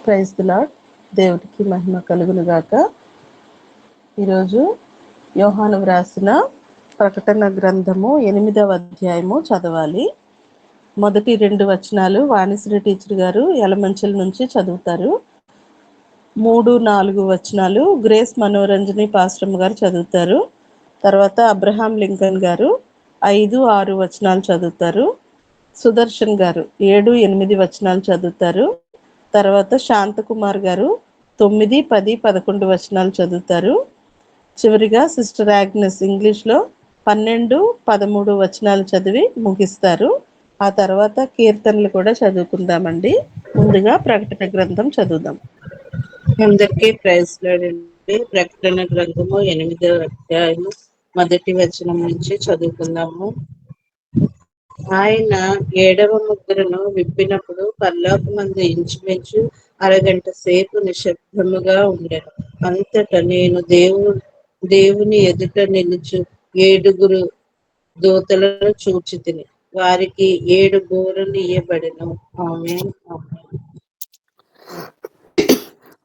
Praise the lord. దేవుడికి మహిమ కలుగును గాక. ఈరోజు యోహాను వ్రాసిన ప్రకటన గ్రంథము 8వ అధ్యాయము చదవాలి. మొదటి 2 వచనాలు వాణిశ్రీ టీచర్ గారు యలమంచిల నుంచి చదువుతారు. 3-4 వచనాలు గ్రేస్ మనోరంజని పాస్టమ్ గారు చదువుతారు. తర్వాత అబ్రహాం లింకన్ గారు 5-6 వచనాలు చదువుతారు. సుదర్శన్ గారు 7-8 వచనాలు చదువుతారు. తర్వాత శాంతకుమార్ గారు 9, 10, 11 వచనాలు చదువుతారు. చివరిగా సిస్టర్ ఆగ్నెస్ ఇంగ్లీష్లో 12, 13 వచనాలు చదివి ముగిస్తారు. ఆ తర్వాత కీర్తనలు కూడా చదువుకుందామండి. ముందుగా ప్రకటన గ్రంథం చదువుదాం. అందరికీ ప్రైజ్ లార్డ్. ప్రకటన గ్రంథము 8వ అధ్యాయము మొదటి వచనం నుంచి చదువుకుందాము. ఆయన 7వ ముద్రను విప్పినప్పుడు పరలోకమందు ఇంచుమించు అరగంట సేపు నిశ్శబ్దముగా ఉండెను. అంతటా నేను దేవుని ఎదుట నిలుచు 7 దూతలను చూచితిని. వారికి 7 బూరలు ఇయ్యబడెను. ఆమేన్.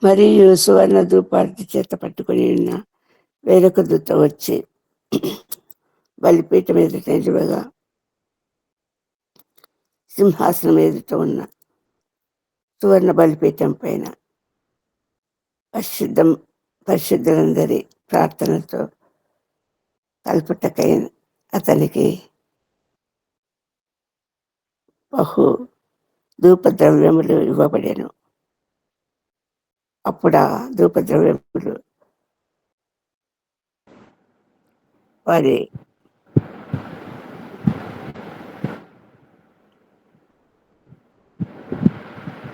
మరియు సువర్ణ ధూపార్తి చేత పట్టుకుని ఉన్న వేరొక దూత వచ్చి బలిపీఠం ఎదుట నిలువగా సింహాసనం ఎదుట ఉన్న సువర్ణ బలిపీఠం పైన పరిశుద్ధులందరి ప్రార్థనతో కల్పటకై అతనికి బహు ధూపద్రవ్యములు ఇవ్వబడెను. అప్పుడు ఆ ధూపద్రవ్యములు వారి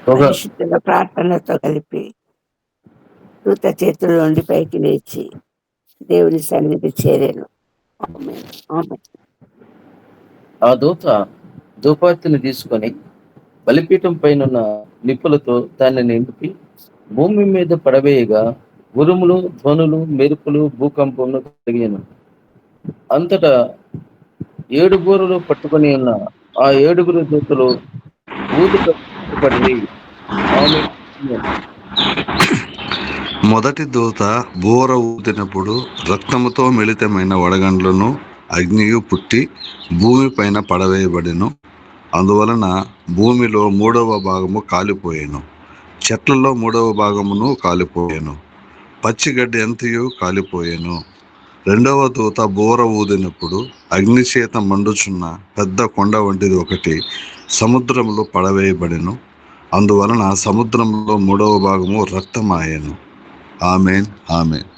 పరిశుద్ధుల ప్రార్థనతో కలిపి దూత చేతుల నుండి పైకి లేచి దేవుని సన్నిధి చేరాను. ఆ దూత ధూపార్తిని తీసుకొని బలిపీఠం పైన నిప్పులతో దాన్ని నింపి భూమి మీద పడవేయగా ఉరుములు, ధ్వనులు, మెరుపులు, భూకంపములు కలిగాను. అంతటా 7 బూరలు పట్టుకొని ఉన్న ఆ 7 దూతలు ఊదుపడి మొదటి దూత బూర ఊదినప్పుడు రక్తముతో మిళితమైన వడగండ్లను అగ్నియు పుట్టి భూమి పైన పడవేయబడెను. అందువలన భూమిలో 3వ భాగము కాలిపోయాను. చెట్లలో 3వ భాగమును కాలిపోయాను. పచ్చిగడ్డి అంతయు కాలిపోయాను. 2వ దూత బూర ఊదినప్పుడు అగ్ని చేత మండుచున్న పెద్ద కొండ వంటిది ఒకటి సముద్రంలో పడవేయబడెను. అందువలన సముద్రంలో 3వ భాగము రక్తమాయెను. ఆమేన్. ఆమేన్.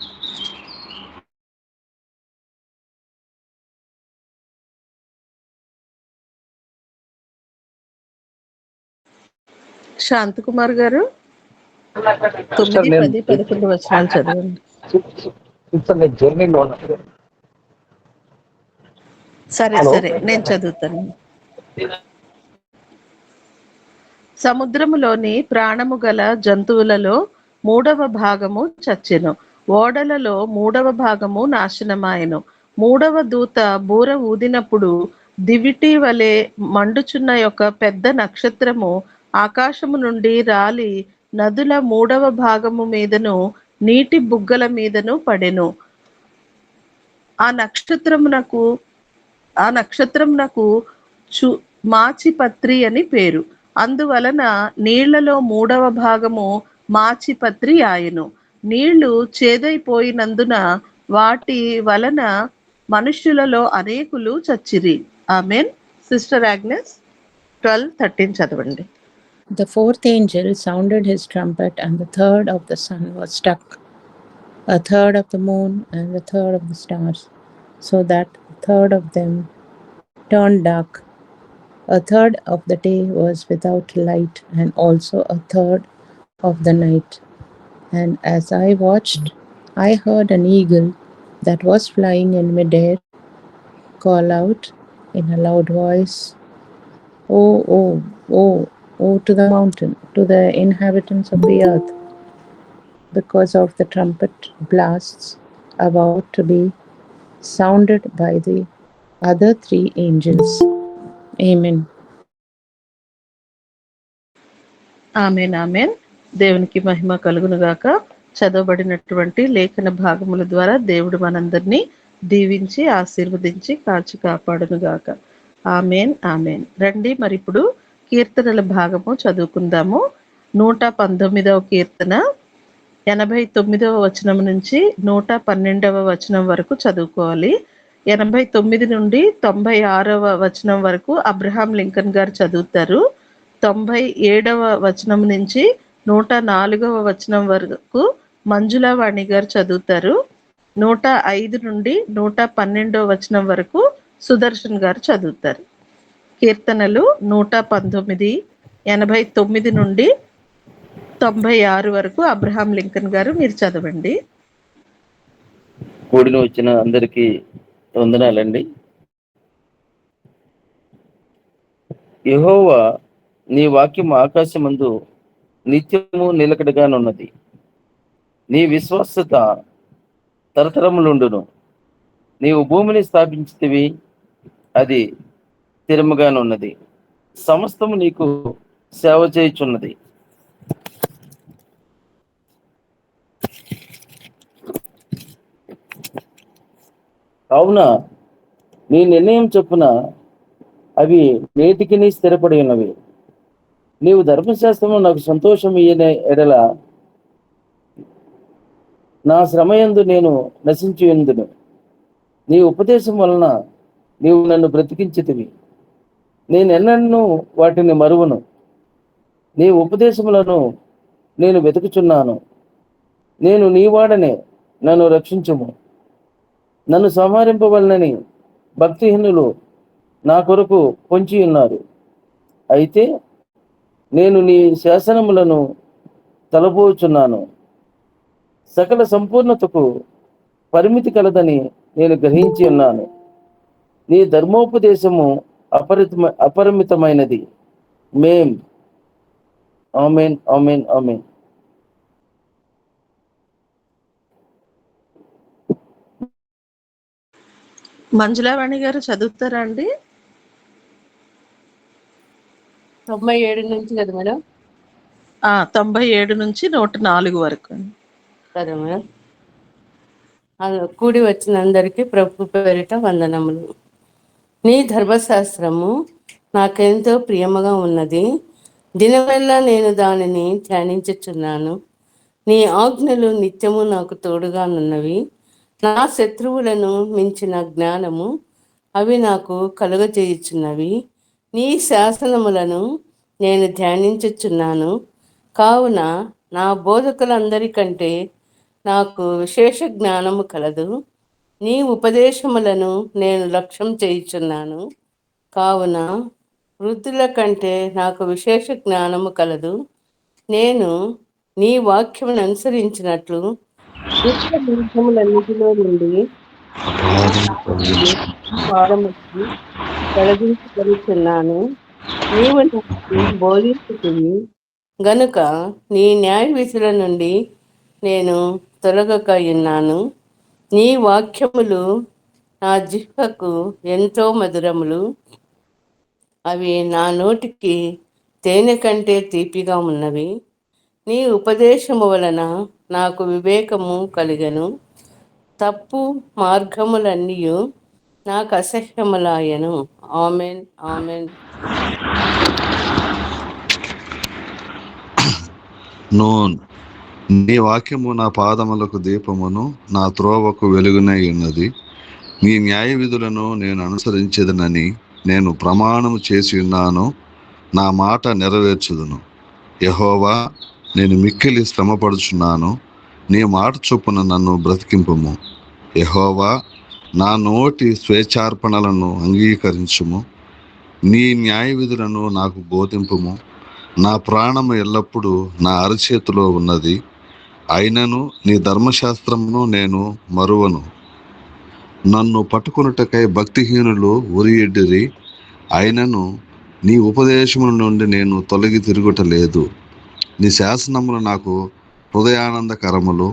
శాంతకుమార్ గారు 9, 10, 11 వచనాలు చదవండి. సరే నేను చదువుతాను. సముద్రములోని ప్రాణము గల జంతువులలో 3వ భాగము చచ్చెను. ఓడలలో 3వ భాగము నాశనమాయెను. 3వ దూత బూర ఊదినప్పుడు దివిటి వలె మండుచున్న యొక్క పెద్ద నక్షత్రము ఆకాశము నుండి రాలి నదుల 3వ భాగము మీదను నీటి బుగ్గల మీదను పడెను. ఆ నక్షత్రమునకు మాచిపత్రి అని పేరు. అందువలన నీళ్లలో 3వ భాగము మాచిపత్రి ఆయెను. నీళ్లు చేదైపోయినందున వాటి వలన మనుష్యులలో అనేకులు చచ్చిరి. ఆమేన్. సిస్టర్ ఆగ్నెస్ 12:13 చదవండి. The 4th angel sounded his trumpet, and the third of the sun was struck, a third of the moon, and the third of the stars, so that a third of them turned dark. A third of the day was without light, and also a third of the night. And as I watched, I heard an eagle that was flying in midair call out in a loud voice, "Oh, oh, oh, oh to the mountain, to the inhabitants of the earth, because of the trumpet blasts about to be sounded by the other 3 angels." Amen. ఆమేన్. ఆమేన్. దేవునికి మహిమ కలుగునుగాక. చదవబడినటువంటి లేఖన భాగముల ద్వారా దేవుడు మనందరినీ దీవించి ఆశీర్వదించి కాచి కాపాడునుగాక. Amen amen. రండి మరి ఇప్పుడు కీర్తనల భాగము చదువుకుందాము. 119వ కీర్తన 89వ వచనం నుంచి 112వ వచనం వరకు చదువుకోవాలి. 89 నుండి 96వ వచనం వరకు అబ్రహాం లింకన్ గారు చదువుతారు. 97వ వచనం నుంచి 104వ వచనం వరకు మంజులావాణి గారు చదువుతారు. 105 నుండి 112వ వచనం వరకు సుదర్శన్ గారు చదువుతారు. కీర్తనలు 119, 89 నుండి 96 వరకు అబ్రహాం లింకన్ గారు మీరు చదవండి. కూడిన వచ్చిన అందరికీ వందనాలండి. యెహోవా, నీ వాక్యం ఆకాశమందు నిత్యము నిలకడగానున్నది. నీ విశ్వాసత తరతరములుండును. నీవు భూమిని స్థాపించితివి, అది స్థిరముగానున్నది. సమస్తము నీకు సేవ చేయుచున్నది. కావున నీ నిర్ణయం చొప్పున అవి నేటికి స్థిరపడి ఉన్నవి. నీవు ధర్మశాస్త్రము నాకు సంతోషం ఇయ్యని ఎడల నా శ్రమయందు నేను నశించి ఉందును. నీ ఉపదేశం వలన నీవు నన్ను బ్రతికించితివి. నేనెన్నడూ వాటిని మరువను. నీ ఉపదేశములను నేను వెతుకుచున్నాను. నేను నీ వాడనే, నన్ను రక్షించుము. నన్ను సంహరింపవలనని భక్తిహీనులు నా కొరకు పొంచి ఉన్నారు. అయితే నేను నీ శాసనములను తలపోచున్నాను. సకల సంపూర్ణతకు పరిమితి కలదని నేను గ్రహించి ఉన్నాను. నీ ధర్మోపదేశము అపరిమితమైనది. మేం ఆమెన్ ఆమెన్ ఆమెన్. మంజులావాణి గారు చదువుతారా అండి? 97 నుంచి కదా మేడం? 97 నుంచి 104 వరకు. సరే మేడం. కూడి వచ్చిన అందరికీ ప్రభు పేరిట వందనములు. నీ ధర్మశాస్త్రము నాకెంతో ప్రియముగా ఉన్నది. దినమెల్లా నేను దానిని ధ్యానించుచున్నాను. నీ ఆజ్ఞలు నిత్యము నాకు తోడుగానున్నవి. నా శత్రువులను మించిన జ్ఞానము అవి నాకు కలుగజేయుచున్నవి. నీ శాసనములను నేను ధ్యానించుచున్నాను. కావున నా బోధకులందరికంటే నాకు విశేష జ్ఞానము కలదు. నీ ఉపదేశములను నేను లక్ష్యం చేయుచున్నాను. కావున వృద్ధుల కంటే నాకు విశేష జ్ఞానము కలదు. నేను నీ వాక్యమును అనుసరించినట్లు దుష్ట మార్గములన్నిటిలో నుండి తొలగించగలుగుతున్నాను. నీవు నాకు బోధించుతుంది గనుక నీ న్యాయ విధుల నుండి నేను తొలగక ఉన్నాను. నీ వాక్యములు నా జిహ్వకు ఎంతో మధురములు. అవి నా నోటికి తేనె కంటే తీపిగా ఉన్నవి. నీ ఉపదేశము వలన నాకు వివేకము కలిగెను. తప్పు మార్గములన్నీ నాకు అసహ్యములాయను. Amen amen. నూన్, నీ వాక్యము నా పాదములకు దీపమును నా త్రోవకు వెలుగునై ఉన్నది. నీ న్యాయ విధులను నేను అనుసరించేదనని నేను ప్రమాణము చేసి ఉన్నాను. నా మాట నెరవేర్చుదును. యెహోవా, నేను మిక్కిలి శ్రమపడుచున్నాను. నీ మాట చొప్పున నన్ను బ్రతికింపుము. యెహోవా, నా నోటి స్వేచ్ఛార్పణలను అంగీకరించుము. నీ న్యాయ విధులను నాకు బోధింపుము. నా ప్రాణము ఎల్లప్పుడూ నా అరచేతిలో ఉన్నది. అయినను నీ ధర్మశాస్త్రమును నేను మరువను. నన్ను పట్టుకొనుటకై భక్తిహీనులు ఉరియెడ్డిరి. అయినను నీ ఉపదేశముల నుండి నేను తొలగి తిరుగుటలేదు. నీ శాసనములు నాకు హృదయానందకరములు.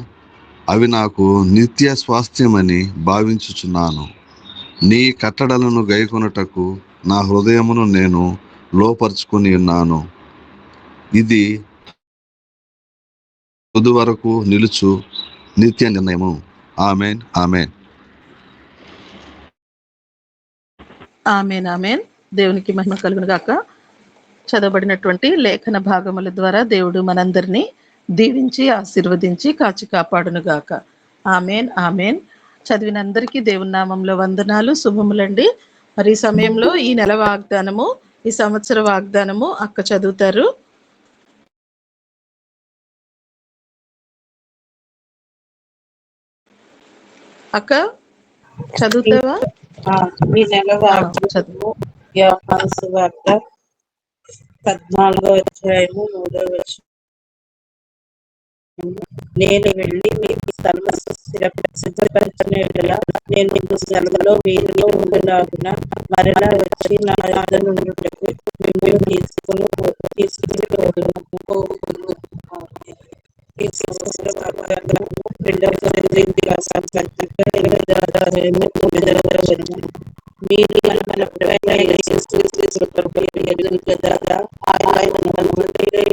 అవి నాకు నిత్య స్వాస్థ్యమని భావించుచున్నాను. నీ కట్టడలను గైకొనుటకు నా హృదయమును నేను లోపరుచుకుని ఉన్నాను. ఇది తుది వరకు నిలుచు నిత్య నిర్ణయము. Amen amen. Amen amen. దేవునికి మహిమ కలుగును గాక. చదవబడినటువంటి లేఖన భాగముల ద్వారా దేవుడు మనందరినీ దీవించి ఆశీర్వదించి కాచి కాపాడును గాక. Amen amen. చదివిన అందరికీ దేవుని నామంలో వందనాలు, శుభములండి. మరి ఈ సమయంలో ఈ నెల వాగ్దానము, ఈ సంవత్సర వాగ్దానము అక్క చదువుతారు. అక్క చదువుతావా? ఈ నెల వాగ్దానము యోహాను సువార్త 14వ అధ్యాయము 3వ వచనం. నేను వెళ్ళి మీకు స్థలము సిద్ధపరచిన యెడల నేను మీకు స్థలములో మీరులో ఉండులాగున మరలా వచ్చి నా యొద్ద నుండుటకు మిమ్మల్ని తీసుకుని పోదును. ఈ సంవత్సర వాగ్దానము 2వ కొరింథీయులకు రాసిన పత్రిక 8వ వచనం. మీరు మన ప్రభువైన యేసుక్రీస్తు కృపపై ఎదుగుదల ఆయన ధనవంతుడై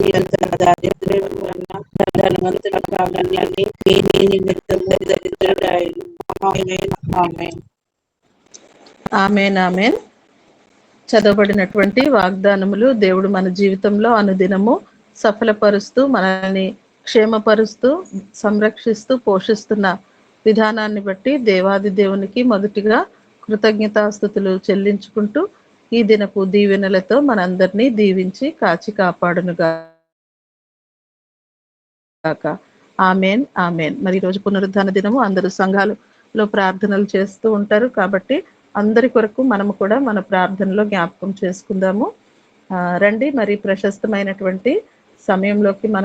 నిరంతర దారిద్ర్యం వలన ధనవంతుల కావాలని మీ నిమిత్తము దరిద్రుడాయను. ఆమేన్ ఆమేన్. Amen amen. చదవబడినటువంటి వాగ్దానములు దేవుడు మన జీవితంలో అనుదినము సఫలపరుస్తూ, మనల్ని క్షేమపరుస్తూ, సంరక్షిస్తూ, పోషిస్తున్న విధానాన్ని బట్టి దేవాది దేవునికి మొదటిగా కృతజ్ఞతాస్తుతులు చెల్లించుకుంటూ ఈ దినపు దీవెనలతో మనందరినీ దీవించి కాచి కాపాడును గాక. Amen amen. మరి ఈరోజు పునరుద్ధాన దినము, అందరూ సంఘాలలో ప్రార్థనలు చేస్తూ ఉంటారు కాబట్టి అందరి కొరకు మనము కూడా మన ప్రార్థనలో జ్ఞాపకం చేసుకుందాము. రండి, మరి ప్రశస్తమైనటువంటి సమయంలోకి మనం